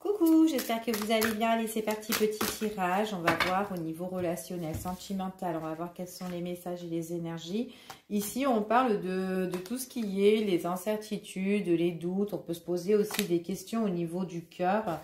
Coucou, j'espère que vous allez bien. Allez, c'est parti, petit tirage. On va voir au niveau relationnel, sentimental. On va voir quels sont les messages et les énergies. Ici, on parle de tout ce qui est les incertitudes, les doutes. On peut se poser aussi des questions au niveau du cœur.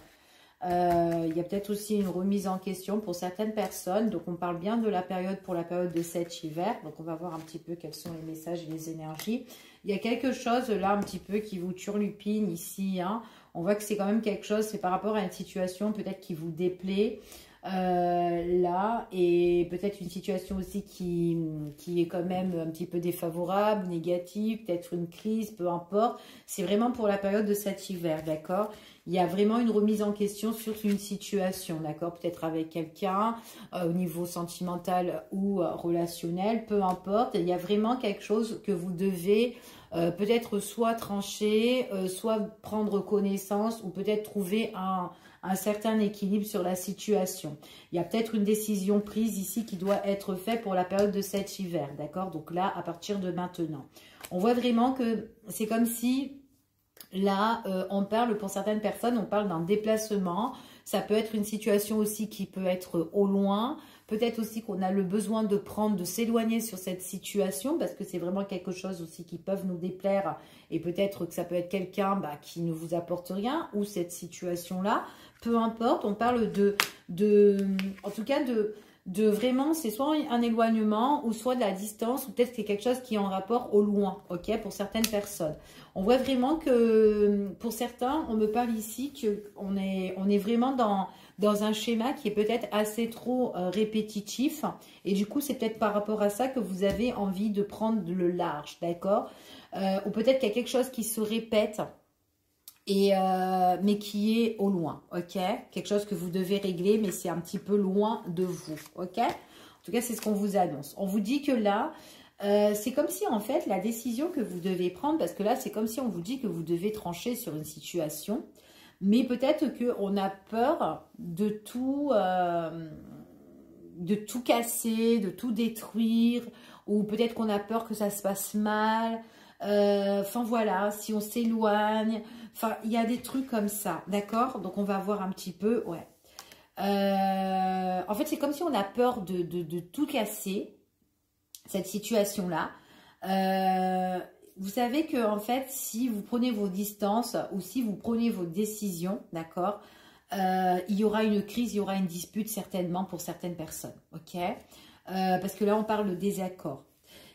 Il y a peut-être aussi une remise en question pour certaines personnes. Donc, on parle bien de la période pour la période de cet hiver. Donc, on va voir un petit peu quels sont les messages et les énergies. Il y a quelque chose là un petit peu qui vous turlupine ici, hein. On voit que c'est quand même quelque chose, c'est par rapport à une situation peut-être qui vous déplaît là, et peut-être une situation aussi qui est quand même un petit peu défavorable, négative, peut-être une crise, peu importe. C'est vraiment pour la période de cet hiver, d'accord? Il y a vraiment une remise en question sur une situation, d'accord? Peut-être avec quelqu'un, au niveau sentimental ou relationnel, peu importe. Il y a vraiment quelque chose que vous devez peut-être soit trancher, soit prendre connaissance ou peut-être trouver un certain équilibre sur la situation. Il y a peut-être une décision prise ici qui doit être faite pour la période de cet hiver, d'accord? Donc là, à partir de maintenant. On voit vraiment que c'est comme si... Là, on parle, pour certaines personnes, on parle d'un déplacement. Ça peut être une situation aussi qui peut être au loin. Peut-être aussi qu'on a le besoin de s'éloigner sur cette situation parce que c'est vraiment quelque chose aussi qui peut nous déplaire. Et peut-être que ça peut être quelqu'un qui ne vous apporte rien ou cette situation-là. Peu importe, on parle en tout cas de vraiment, c'est soit un éloignement ou soit de la distance ou peut-être c'est quelque chose qui est en rapport au loin, ok, pour certaines personnes. On voit vraiment que pour certains, on me parle ici qu'on est vraiment dans un schéma qui est peut-être assez trop répétitif et du coup, c'est peut-être par rapport à ça que vous avez envie de prendre le large, d'accord? Ou peut-être qu'il y a quelque chose qui se répète. Mais qui est au loin, ok? Quelque chose que vous devez régler, mais c'est un petit peu loin de vous, ok? En tout cas, c'est ce qu'on vous annonce. On vous dit que là, c'est comme si, en fait, la décision que vous devez prendre, parce que là, c'est comme si on vous dit que vous devez trancher sur une situation, mais peut-être qu'on a peur de tout casser, de tout détruire, ou peut-être qu'on a peur que ça se passe mal. Enfin voilà, si on s'éloigne, enfin il y a des trucs comme ça, d'accord? Donc on va voir un petit peu, ouais. En fait c'est comme si on a peur de tout casser, cette situation-là. Vous savez que en fait si vous prenez vos distances ou si vous prenez vos décisions, d'accord? Il y aura une crise, il y aura une dispute certainement pour certaines personnes, ok? Parce que là on parle de désaccord.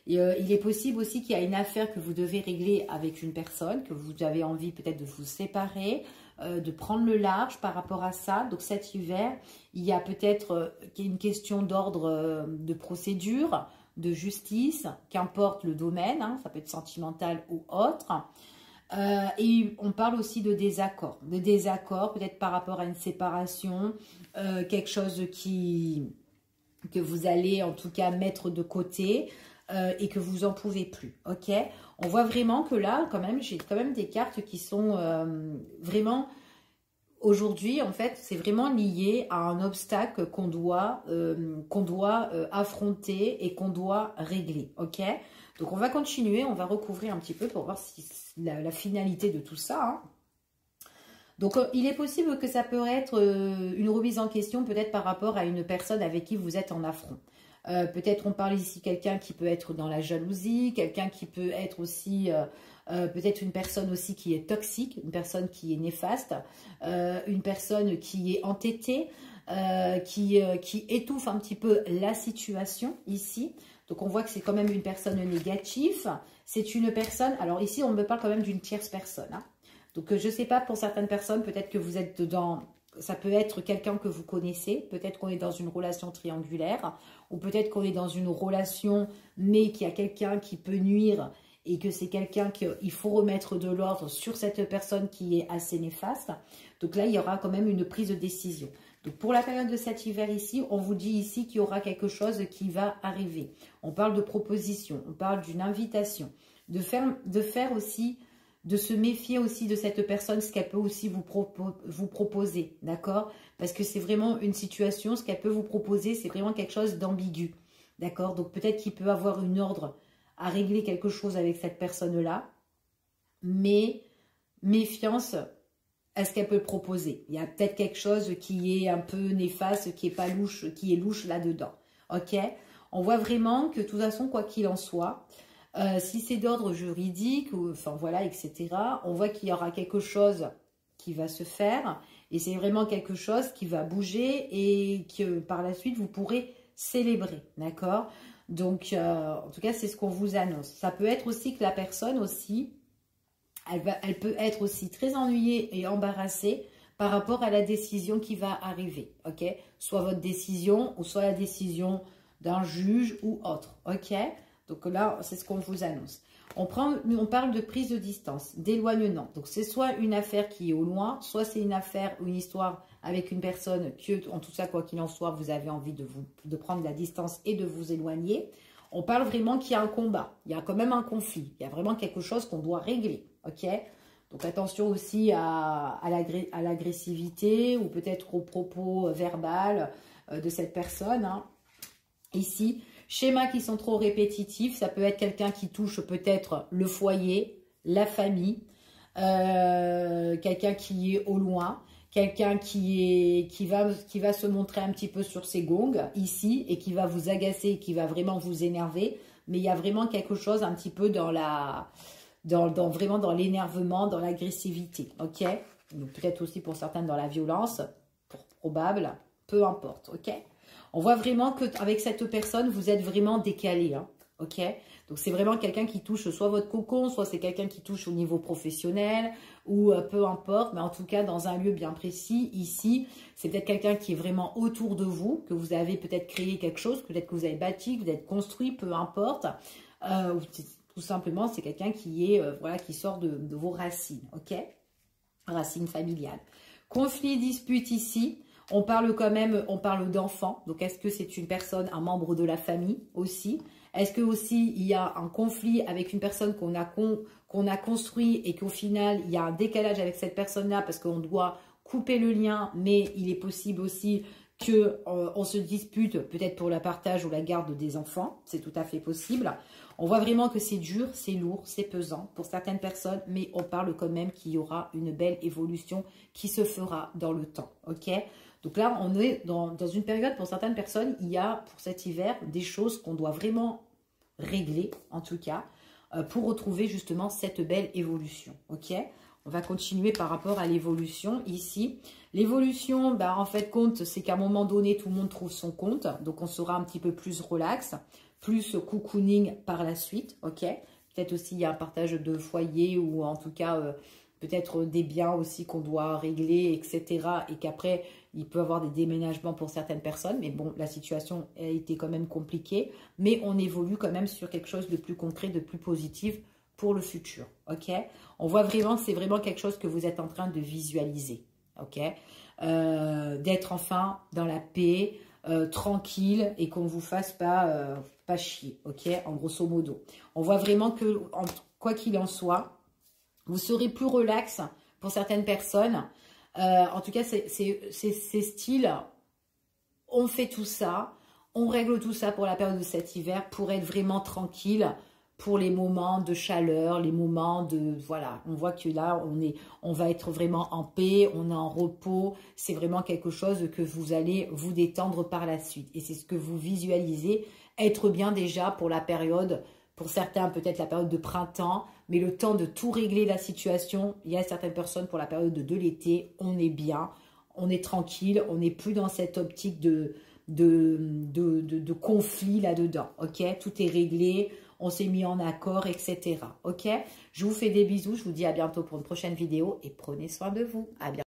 Et, il est possible aussi qu'il y a une affaire que vous devez régler avec une personne, que vous avez envie peut-être de vous séparer, de prendre le large par rapport à ça. Donc cet hiver, il y a peut-être une question d'ordre de procédure, de justice, qu'importe le domaine, hein, ça peut être sentimental ou autre. Et on parle aussi de désaccord peut-être par rapport à une séparation, quelque chose que vous allez en tout cas mettre de côté. Et que vous en pouvez plus, ok? On voit vraiment que là, quand même, j'ai quand même des cartes qui sont vraiment, aujourd'hui, en fait, c'est vraiment lié à un obstacle qu'on doit affronter et qu'on doit régler, ok? Donc, on va continuer, on va recouvrir un petit peu pour voir si la finalité de tout ça, hein. Donc, il est possible que ça peut être une remise en question, peut-être par rapport à une personne avec qui vous êtes en affront. Peut-être on parle ici quelqu'un qui peut être dans la jalousie, quelqu'un qui peut être aussi, peut-être une personne aussi qui est toxique, une personne qui est néfaste, une personne qui est entêtée, qui étouffe un petit peu la situation ici. Donc on voit que c'est quand même une personne négative. C'est une personne, alors ici on me parle quand même d'une tierce personne, hein. Donc je ne sais pas, pour certaines personnes, peut-être que vous êtes dans... Ça peut être quelqu'un que vous connaissez, peut-être qu'on est dans une relation triangulaire, ou peut-être qu'on est dans une relation, mais qu'il y a quelqu'un qui peut nuire, et que c'est quelqu'un qu'il faut remettre de l'ordre sur cette personne qui est assez néfaste. Donc là, il y aura quand même une prise de décision. Donc pour la période de cet hiver ici, on vous dit ici qu'il y aura quelque chose qui va arriver. On parle de proposition, on parle d'une invitation, de faire aussi... de se méfier aussi de cette personne, ce qu'elle peut aussi vous proposer, d'accord? Parce que c'est vraiment une situation, ce qu'elle peut vous proposer, c'est vraiment quelque chose d'ambigu, d'accord? Donc peut-être qu'il peut avoir une ordre à régler quelque chose avec cette personne-là, mais méfiance est-ce qu'elle peut le proposer? Il y a peut-être quelque chose qui est un peu néfaste, qui est pas louche, qui est louche là-dedans. Ok? On voit vraiment que de toute façon, quoi qu'il en soit, si c'est d'ordre juridique, ou, enfin voilà, etc., on voit qu'il y aura quelque chose qui va se faire et c'est vraiment quelque chose qui va bouger et que par la suite, vous pourrez célébrer. D'accord? Donc, en tout cas, c'est ce qu'on vous annonce. Ça peut être aussi que la personne aussi, elle peut être aussi très ennuyée et embarrassée par rapport à la décision qui va arriver, ok? Soit votre décision ou soit la décision d'un juge ou autre, ok? Donc là, c'est ce qu'on vous annonce. On parle de prise de distance, d'éloignement. Donc c'est soit une affaire qui est au loin, soit c'est une affaire ou une histoire avec une personne que, en tout cas, quoi qu'il en soit, vous avez envie de prendre la distance et de vous éloigner. On parle vraiment qu'il y a un combat, il y a quand même un conflit, il y a vraiment quelque chose qu'on doit régler, ok? Donc attention aussi à l'agressivité ou peut-être aux propos verbal de cette personne. Hein. Ici, schémas qui sont trop répétitifs, ça peut être quelqu'un qui touche peut-être le foyer, la famille, quelqu'un qui est au loin, quelqu'un qui va se montrer un petit peu sur ses gongs ici et qui va vous agacer, qui va vraiment vous énerver. Mais il y a vraiment quelque chose un petit peu vraiment dans l'énervement, dans l'agressivité. Ok? Donc peut-être aussi pour certains dans la violence, probable, peu importe. Ok? On voit vraiment qu'avec cette personne, vous êtes vraiment décalé. Hein, ok? Donc, c'est vraiment quelqu'un qui touche soit votre cocon, soit c'est quelqu'un qui touche au niveau professionnel, ou peu importe. Mais en tout cas, dans un lieu bien précis, ici, c'est peut-être quelqu'un qui est vraiment autour de vous, que vous avez peut-être créé quelque chose, peut-être que vous avez bâti, que vous êtes construit, peu importe. Ou tout simplement, c'est quelqu'un qui est voilà, qui sort de vos racines. Ok? Racines familiales. Conflit, dispute ici. On parle quand même, on parle d'enfants. Donc, est-ce que c'est une personne, un membre de la famille aussi? Est-ce que aussi il y a un conflit avec une personne qu'on a construit et qu'au final, il y a un décalage avec cette personne-là parce qu'on doit couper le lien, mais il est possible aussi qu'on se dispute peut-être pour le partage ou la garde des enfants. C'est tout à fait possible. On voit vraiment que c'est dur, c'est lourd, c'est pesant pour certaines personnes, mais on parle quand même qu'il y aura une belle évolution qui se fera dans le temps. Ok? Donc là, on est dans une période, pour certaines personnes, il y a pour cet hiver des choses qu'on doit vraiment régler, en tout cas, pour retrouver justement cette belle évolution. Ok? On va continuer par rapport à l'évolution ici. L'évolution, en fait, compte, c'est qu'à un moment donné, tout le monde trouve son compte. Donc, on sera un petit peu plus relax, plus cocooning par la suite. Ok? Peut-être aussi, il y a un partage de foyer ou en tout cas, peut-être des biens aussi qu'on doit régler, etc. Et qu'après, il peut y avoir des déménagements pour certaines personnes. Mais bon, la situation a été quand même compliquée. Mais on évolue quand même sur quelque chose de plus concret, de plus positif pour le futur. Ok? On voit vraiment que c'est vraiment quelque chose que vous êtes en train de visualiser. Ok? D'être enfin dans la paix, tranquille et qu'on ne vous fasse pas chier. Ok? En grosso modo. On voit vraiment que, quoi qu'il en soit, vous serez plus relax pour certaines personnes. En tout cas, c'est style, on fait tout ça, on règle tout ça pour la période de cet hiver pour être vraiment tranquille pour les moments de chaleur, les moments de... Voilà, on voit que là, on va être vraiment en paix, on est en repos. C'est vraiment quelque chose que vous allez vous détendre par la suite. Et c'est ce que vous visualisez, être bien déjà pour la période... Pour certains, peut-être la période de printemps, mais le temps de tout régler la situation, il y a certaines personnes pour la période de l'été, on est bien, on est tranquille, on n'est plus dans cette optique de conflit là-dedans, ok? Tout est réglé, on s'est mis en accord, etc., ok? Je vous fais des bisous, je vous dis à bientôt pour une prochaine vidéo et prenez soin de vous, à bientôt.